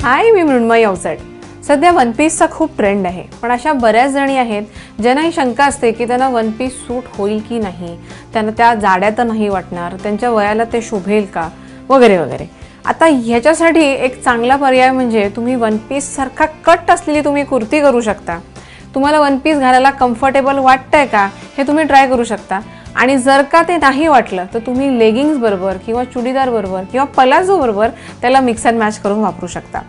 हाय, मी मृण्मयी अवचट। सध्या वन पीसचा खूप ट्रेंड आहे, पण अशा बऱ्याच जणी आहेत ज्यांना ही शंका असते की त्यांना वन पीस सूट होईल की नाही, त्यांना त्या जाड्या तर नाही वाटणार, त्यांच्या वयाला ते शोभेल का, वगैरे वगैरे। आता ह्याच्यासाठी एक चांगला पर्याय म्हणजे तुम्ही वन पीस सारखा कट असलेली तुम्ही कुर्ती करू शकता। तुम्हाला वन पीस घालायला कम्फर्टेबल वाटतंय का हे तुम्ही ट्राय करू शकता, आणि जर का ते नाही वाटलं तर तुम्ही लेगिंग्स बरोबर किंवा चुडीदार बरोबर किंवा पलाझो बरोबर त्याला मिक्स अँड मॅच करून वापरू शकता।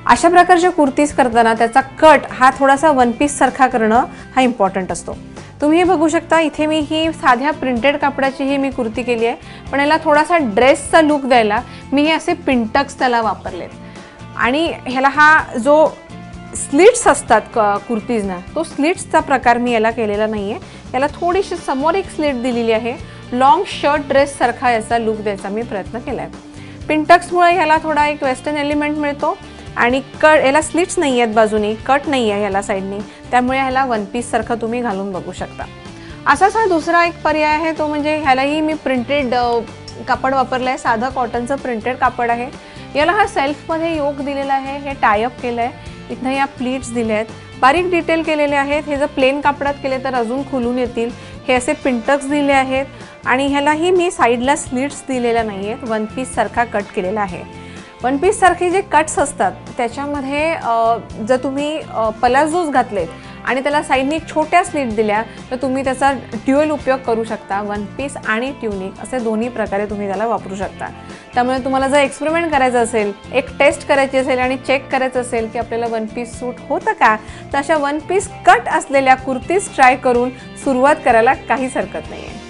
अशा प्रकारच्या कुर्तीज करताना त्याचा कट हा थोडासा वन पीस सारखा करणं हा इम्पॉर्टंट असतो। तुम्ही हे बघू शकता, इथे मी ही साध्या प्रिंटेड कपड्याची ही मी कुर्ती केली आहे, पण याला थोडासा ड्रेसचा लुक द्यायला मी हे असे पिंटक्स त्याला वापरलेत। आणि ह्याला हा जो स्लिट्स असतात कुर्तीजना, तो स्लिट्सचा प्रकार मी याला केलेला नाहीये। याला थोडीशी समोर एक स्लिट दिलेली आहे, लॉंग शर्ट ड्रेस सारखा याचा लुक द्यायचा मी प्रयत्न केलाय। पिंटक्समुळे ह्याला थोडा एक वेस्टर्न एलिमेंट मिळतो, आणि याला स्लिट्स नाही आहेत बाजूनी, कट नाही आहे याला साईडनी, त्यामुळे ह्याला वन पीस सारखं तुम्ही घालून बघू शकता। असाच हा दुसरा एक पर्याय आहे, तो म्हणजे ह्यालाही मी प्रिंटेड कापड वापरलंय, साधं कॉटनचं प्रिंटेड कापड आहे। याला हा सेल्फमध्ये योक दिलेला आहे, हे टायअप केलं आहे, इथं या प्लीट्स दिल्या आहेत, बारीक डिटेल केलेले आहेत। हे जर प्लेन कापडात केले तर अजून खुलून येतील। हे असे पिंटक्स दिले आहेत, आणि ह्यालाही मी साईडला स्लिट्स दिलेल्या नाही आहेत, वन पीस सारखा कट केलेला आहे। वन पीस सारखे जे कट्स असतात त्याच्यामध्ये जर तुम्ही पलाझोज घातलेत आणि त्याला साईडनी छोट्या स्लिट दिल्या तर तुम्ही त्याचा ड्युअल उपयोग करू शकता। वन पीस आणि ट्युनिक असे दोन्ही प्रकारे तुम्ही त्याला वापरू शकता। त्यामुळे तुम्हाला जर एक्सपेरिमेंट करायचं असेल, एक टेस्ट करायची असेल आणि चेक करायचं असेल की आपल्याला वन पीस सूट होतं का, तर अशा वन पीस कट असलेल्या कुर्तीज ट्राय करून सुरुवात करायला काहीच हरकत नाही आहे।